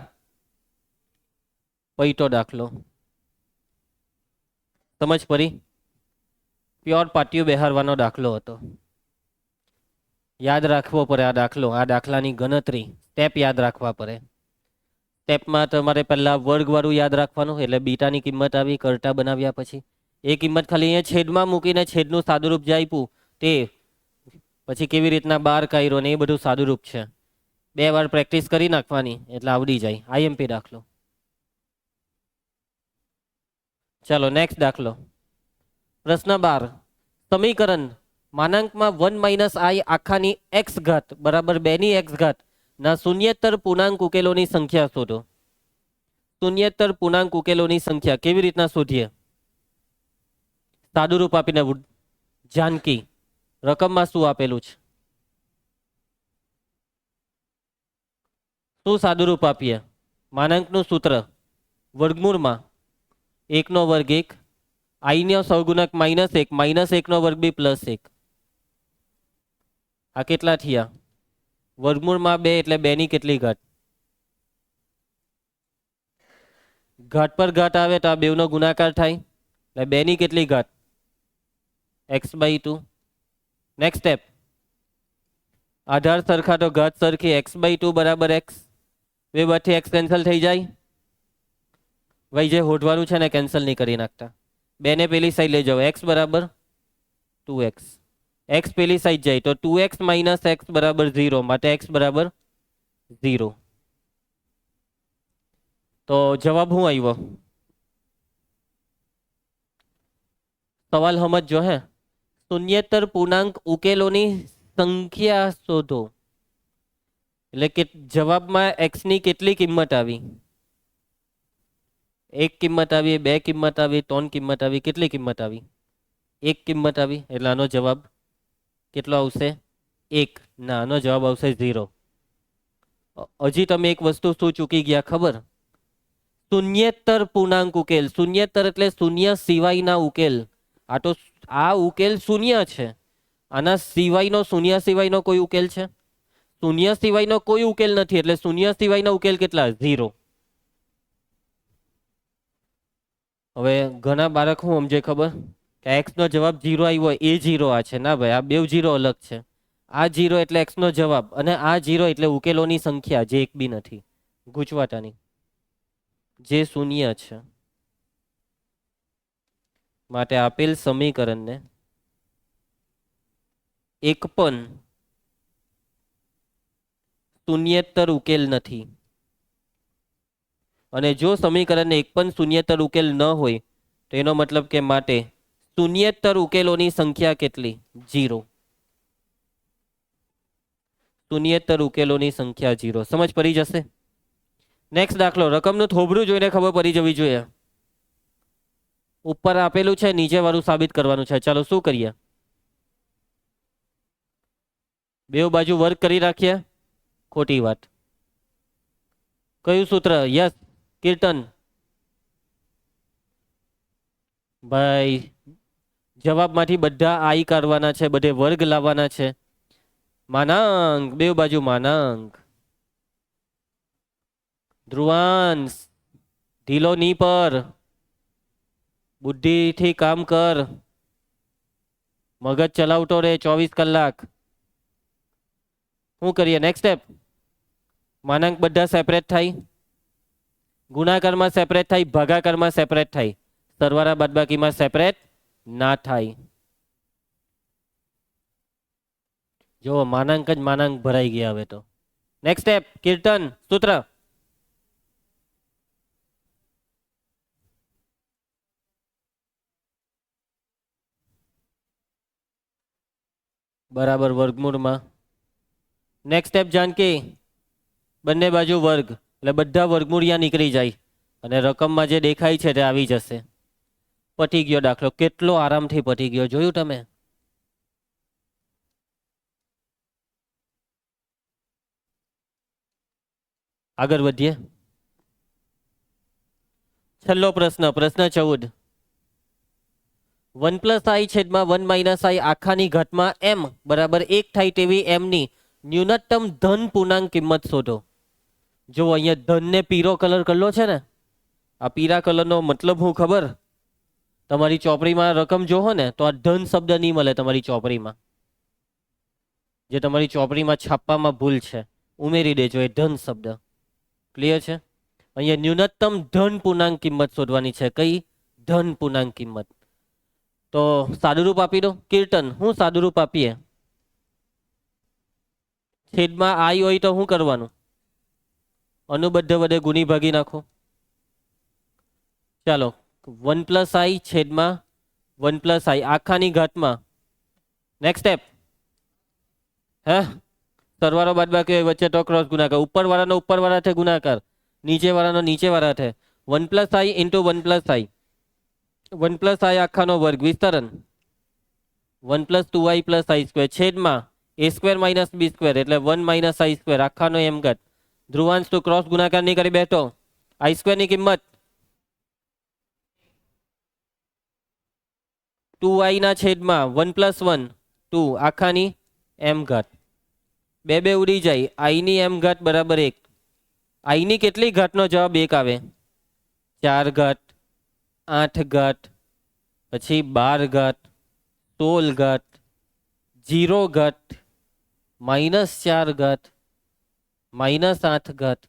પૈટો દાખલો. સમજ પડી? પ્યોર પાટિયું બેહારવાનો દાખલો હતો. યાદ રાખવો પડે આ દાખલો, આ દાખલાની ગણતરી સ્ટેપ યાદ રાખવા પડે. સ્ટેપમાં તમારે પહેલા વર્ગવાળું યાદ રાખવાનું, એટલે બીટાની કિંમત આવી કરતા બનાવ્યા પછી એ કિંમત ખાલી અહીંયા છેદમાં મૂકીને છેદનું સાદુરૂપ જે આપ્યું તે પછી કેવી રીતના 12 કર્યો ને એ બધું સાદુરૂપ છે. 2 વાર પ્રેક્ટિસ કરી નાખવાની એટલે આવડી જાય. આઈએમપી દાખલો. ચાલો નેક્સ્ટ દાખલો. પ્રશ્ન 12. સમીકરણ માનાંકમાં 1 માઇનસ આઈ આખાની એક્સ ઘાત બરાબર 2 ની એક્સ ઘાત ના શૂન્યેતર પૂર્ણાંક ઉકેલોની સંખ્યા શોધો. શૂન્યેતર પૂર્ણાંક ઉકેલોની સંખ્યા કેવી રીતના શોધીએ? સાદુરૂપ આપીને. જાનકી, રકમમાં શું આપેલું છે? શું સાદુરૂપ આપીએ? માનાંકનું સૂત્ર વર્ગમૂળમાં 1 નો વર્ગ 1, આઈ નો સહગુણક -1, -1 નો વર્ગ બી +1. આ કેટલા થયા? વર્ગમૂળમાં 2 એટલે 2 ની કેટલી ઘાત? ઘાત પર ઘાત આવે તો આ બેવનો ગુણાકાર થાય એટલે 2 ની કેટલી ઘાત? x/2. Next step. આધાર સરખા તો ઘાત સરખી, x/2 બરાબર x. બે બાદથી x કેન્સલ થઈ જાય. ભાઈ જે હોધવાનું છે ને કેન્સલ નહીં કરી નાખતા. 2 ને પેલી સાઈડ લઈ જાઓ, x બરાબર 2x. x પેલી સાઈડ જાય તો 2x - x બરાબર 0, માટે x બરાબર 0. તો જવાબ શું આવ્યો? સવાલ સમજો હે. શૂન્યેતર પૂર્ણાંક ઉકેલોની સંખ્યા શોધો. એટલે કે જવાબમાં x ની કેટલી કિંમત આવી? 1 કિંમત આવી, 2 કિંમત આવી, 3 કિંમત આવી. કેટલી કિંમત આવી? 1 કિંમત આવી. એટલે આનો જવાબ કેટલો આવશે? 1. ના, આનો જવાબ આવશે 0. હજી તમે એક વસ્તુ શું ચૂકી ગયા ખબર? શૂન્યેતર પૂર્ણાંક ઉકેલ. શૂન્યેતર એટલે શૂન્ય સિવાયના ઉકેલ. આ ઉકેલ શૂન્ય છે. આના સિવાયનો, શૂન્ય સિવાયનો કોઈ ઉકેલ છે? શૂન્ય સિવાયનો કોઈ ઉકેલ નથી. એટલે શૂન્ય સિવાયનો ઉકેલ કેટલા? 0. હવે ઘણા બાળક શું સમજે ખબર કે x નો જવાબ 0 આવ્યો, એ 0 આ છે. ના ભાઈ, આ બે 0 અલગ છે. આ 0 એટલે x નો જવાબ અને આ 0 એટલે ઉકેલોની સંખ્યા, જે એક બી નથી. ગૂંચવાટાની, જે શૂન્ય છે. માટે આપેલ સમીકરણને એક પણ શૂન્યેતર ઉકેલ નથી. અને જો સમીકરણને એક પણ શૂન્યેતર ઉકેલ ન હોય તો એનો મતલબ કે માટે શૂન્યેતર ઉકેલોની સંખ્યા કેટલી? 0. શૂન્યેતર ઉકેલોની સંખ્યા 0. સમજ પડી જશે? નેક્સ્ટ દાખલો. રકમનું થોબડું જોઈને ખબર પડી જવી જોઈએ. ઉપર આપેલું છે, નીચે વાળું સાબિત કરવાનું છે. ચાલો શું કરીએ? બે બાજુ વર્ગ કરી રાખીએ. ખોટી વાત. કયું સૂત્ર? યસ કીર્તન ભાઈ. જવાબમાંથી બધા આઈ કાઢવાના છે, બધે વર્ગ લાવવાના છે. માનાંક, બે બાજુ માનાંક. ધ્રુવાંશ ઢીલો ની પર, બુદ્ધિથી કામ કર. મગજ ચલાવતો રે 24 કલાક. શું કરીએ? Next step. માનાંક બધા સેપરેટ થાય, ગુણાકારમાં સેપરેટ થાય, ભાગાકારમાં સેપરેટ થાય, સરવાળા બાદબાકીમાં સેપરેટ ના થાય. જો માનાંક જ માનાંક ભરાઈ ગયા હવે તો. નેક્સ્ટ સ્ટેપ કીર્તન સૂત્ર. બરાબર વર્ગમૂળમાં. નેક્સ્ટ સ્ટેપ જાનકી બંને બાજુ વર્ગ એટલે બધા વર્ગમૂળિયા નીકળી જાય અને રકમમાં જે દેખાય છે તે આવી જશે. પતી ગયો દાખલો. કેટલો આરામથી પતી ગયો જોયું તમે. આગળ વધીએ. છેલ્લો પ્રશ્ન પ્રશ્ન 14. 1 + i છેદમાં 1 - i આખાની ઘાતમાં m બરાબર 1 થાય તેવી m ની ન્યૂનતમ ધન પૂર્ણાંક કિંમત શોધો. જો અહીંયા ધન ને પીળો કલર કરેલો છે ને, આ પીળા કલરનો મતલબ હું ખબર? તમારી ચોપડીમાં રકમ જોહો ને તો આ ધન શબ્દ નહીં મળે તમારી ચોપડીમાં. જે તમારી ચોપડીમાં છાપવામાં ભૂલ છે ઉમેરી દેજો એ ધન શબ્દ. ક્લિયર છે? અહીંયા ન્યૂનતમ ધન પૂર્ણાંક કિંમત શોધવાની છે. કઈ? ધન પૂર્ણાંક કિંમત. તો સાદુરૂપ આપી દો. કીર્તન હું સાદુરૂપ આપીએ? છેદમાં આઈ હોય તો શું કરવાનું? અનુબદ્ધ વડે ગુણી ભાગી નાખો. ચાલો 1 + i છેદમાં 1 + i આખાની ઘાતમાં. નેક્સ્ટ સ્ટેપ હે સરવાળો બાદબાકી વચ્ચે તો ક્રોસ ગુણાકાર. ઉપરવાળાનો ઉપરવાળાથી ગુણાકાર, નીચેવાળાનો નીચેવાળાથી. 1 + i × 1 + i. 1 + i આખાનો વર્ગ વિસ્તરણ 1 + 2i + i² છેદમાં a² - b² એટલે 1 - i² આખાનો m ઘાત. ધ્રુવાંશ તો ક્રોસ ગુણાકાર નહીં કરી બેઠો. i² ની કિંમત 2i ના છેદમાં 1 + 1 2 આખાની m ઘાત. બે ઉડી જાય. i ની m ઘાત બરાબર 1. i ની કેટલી ઘાતનો જવાબ 1 આવે? 4 ઘાત, 8 ઘાત, પછી 12 ઘાત, 16 ઘાત, 0 ઘાત, -4 ઘાત, -8 ઘાત.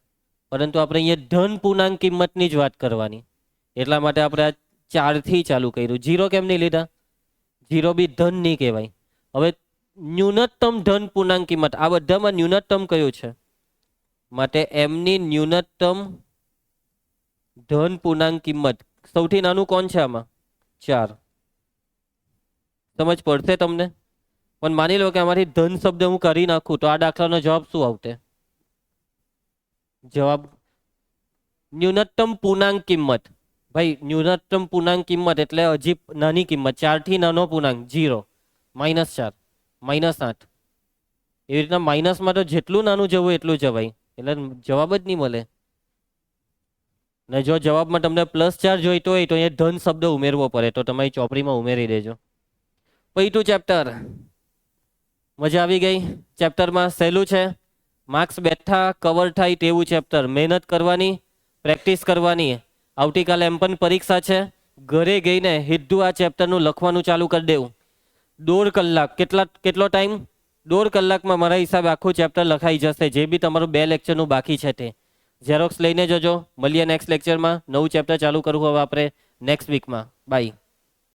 પરંતુ આપણે અહીંયા ધન પૂર્ણાંક કિંમતની જ વાત કરવાની એટલા માટે આપણે આ 4 થી ચાલુ કર્યું. 0 કેમ નહીં લીધા? 0 બી ધન નહીં કહેવાય. હવે ન્યૂનતમ ધન પૂર્ણાંક કિંમત આ બધામાં ન્યૂનતમ કયું છે? માટે m ની ન્યૂનતમ ધન પૂર્ણાંક કિંમત સૌથી નાનું કોણ છે આમાં? 4. સમજ પડશે તમને? પણ માની લો કે આમાંથી ધન શબ્દ હું કરી નાખું તો આ દાખલાનો જવાબ શું આવશે? જવાબ ન્યૂનતમ પૂર્ણાંક કિંમત. ભાઈ ન્યૂનતમ પૂર્ણાંક કિંમત એટલે હજી નાની કિંમત. 4 થી નાનો પૂર્ણાંક 0, -4, -8. એવી રીતના માઇનસમાં તો જેટલું નાનું જવું એટલું જવાય. એટલે જવાબ જ નહીં મળે. ને જો જવાબમાં તમને +4 જોઈતો હોય તો એ ધન શબ્દ ઉમેરવો પડે. તો તમારી ચોપડીમાં ઉમેરી દેજો. પૈતું ચેપ્ટર મજા આવી ગઈ? ચેપ્ટરમાં સહેલું છે. માર્ક્સ બેઠા કવર થાય તેવું ચેપ્ટર. મહેનત કરવાની, પ્રેક્ટિસ કરવાની. આવતીકાલે એમ પણ પરીક્ષા છે. ઘરે ગઈને સીધું આ ચેપ્ટરનું લખવાનું ચાલુ કરી દેવું. 1.5 કલાક. કેટલો ટાઈમ? 1.5 કલાકમાં મારા હિસાબે આખું ચેપ્ટર લખાઈ જશે. જે બી તમારું 2 લેક્ચરનું બાકી છે તે ઝેરોક્સ લઈને જજો. મળીએ નેક્સ્ટ લેક્ચરમાં. નવું ચેપ્ટર ચાલુ કરવું હવે આપણે નેક્સ્ટ વીકમાં. બાય.